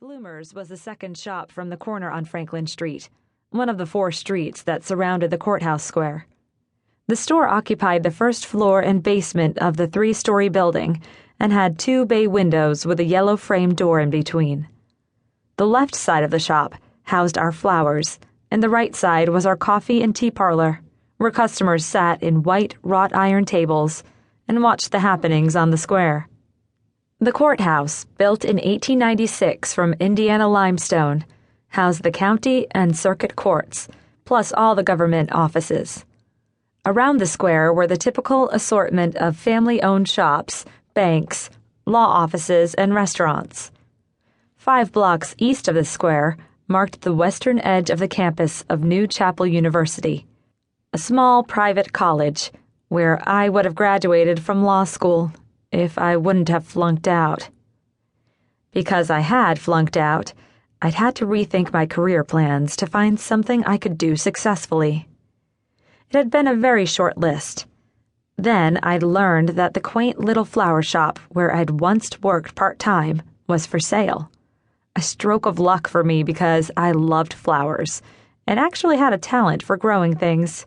Bloomers was the second shop from the corner on Franklin Street, one of the 4 streets that surrounded the courthouse square. The store occupied the first floor and basement of the 3-story building and had 2 bay windows with a yellow frame door in between. The left side of the shop housed our flowers, and the right side was our coffee and tea parlor, where customers sat in white wrought iron tables and watched the happenings on the square. The courthouse, built in 1896 from Indiana limestone, housed the county and circuit courts, plus all the government offices. Around the square were the typical assortment of family-owned shops, banks, law offices, and restaurants. 5 blocks east of the square marked the western edge of the campus of New Chapel University, a small private college where I would have graduated from law school if I wouldn't have flunked out. Because I had flunked out, I'd had to rethink my career plans to find something I could do successfully. It had been a very short list. Then I'd learned that the quaint little flower shop where I'd once worked part-time was for sale. A stroke of luck for me because I loved flowers and actually had a talent for growing things.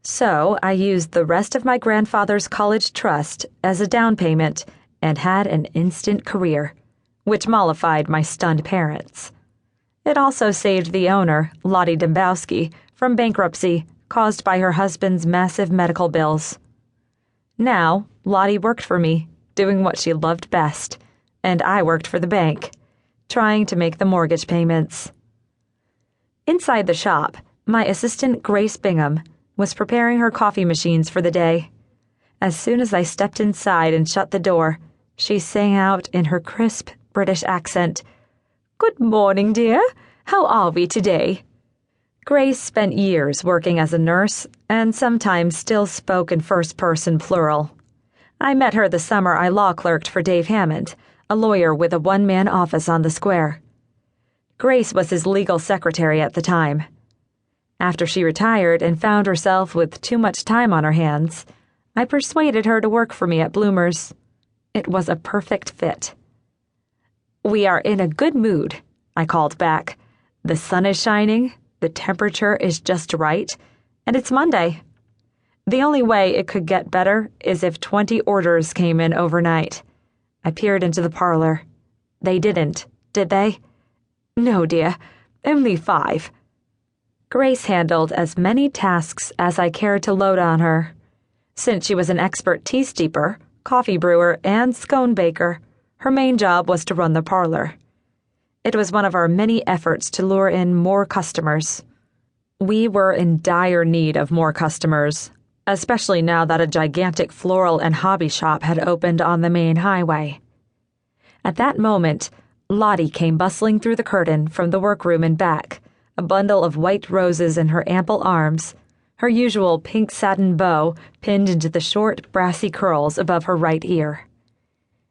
So I used the rest of my grandfather's college trust as a down payment and had an instant career, which mollified my stunned parents. It also saved the owner, Lottie Dembowski, from bankruptcy caused by her husband's massive medical bills. Now, Lottie worked for me, doing what she loved best, and I worked for the bank, trying to make the mortgage payments. Inside the shop, my assistant, Grace Bingham, was preparing her coffee machines for the day. As soon as I stepped inside and shut the door, she sang out in her crisp British accent, "Good morning, dear. How are we today?" Grace spent years working as a nurse and sometimes still spoke in first-person plural. I met her the summer I law clerked for Dave Hammond, a lawyer with a one-man office on the square. Grace was his legal secretary at the time. After she retired and found herself with too much time on her hands, I persuaded her to work for me at Bloomers. It was a perfect fit. "We are in a good mood," I called back. "The sun is shining, the temperature is just right, and it's Monday. The only way it could get better is if 20 orders came in overnight." I peered into the parlor. They didn't, did they? "No, dear, only 5. Grace handled as many tasks as I cared to load on her. Since she was an expert tea steeper, coffee brewer, and scone baker, her main job was to run the parlor. It was one of our many efforts to lure in more customers. We were in dire need of more customers, especially now that a gigantic floral and hobby shop had opened on the main highway. At that moment, Lottie came bustling through the curtain from the workroom in back, a bundle of white roses in her ample arms, her usual pink satin bow pinned into the short, brassy curls above her right ear.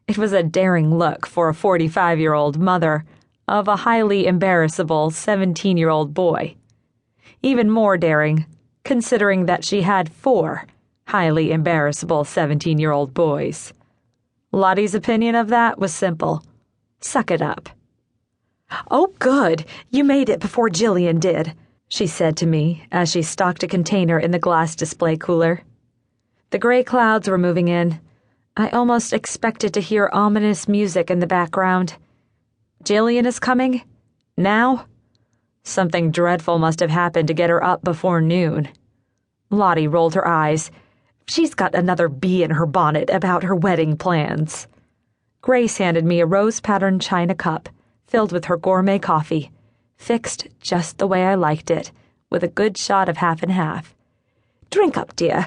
It was a daring look for a 45-year-old mother of a highly embarrassable 17-year-old boy. Even more daring, considering that she had 4 highly embarrassable 17-year-old boys. Lottie's opinion of that was simple. Suck it up. "Oh, good. You made it before Jillian did," she said to me as she stocked a container in the glass display cooler. The gray clouds were moving in. I almost expected to hear ominous music in the background. Jillian is coming? Now? Something dreadful must have happened to get her up before noon. Lottie rolled her eyes. She's got another bee in her bonnet about her wedding plans. Grace handed me a rose-patterned china cup filled with her gourmet coffee, fixed just the way I liked it, with a good shot of half and half. "Drink up, dear.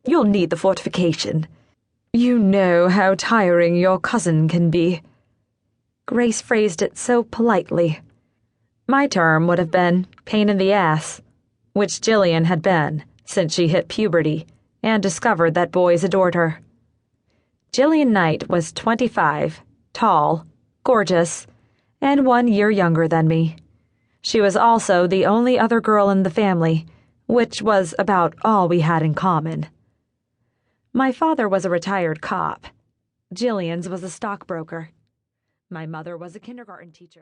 You'll need the fortification. You know how tiring your cousin can be." Grace phrased it so politely. My term would have been pain in the ass, which Jillian had been since she hit puberty and discovered that boys adored her. Jillian Knight was 25, tall, gorgeous, and 1 year younger than me. She was also the only other girl in the family, which was about all we had in common. My father was a retired cop. Jillian's was a stockbroker. My mother was a kindergarten teacher.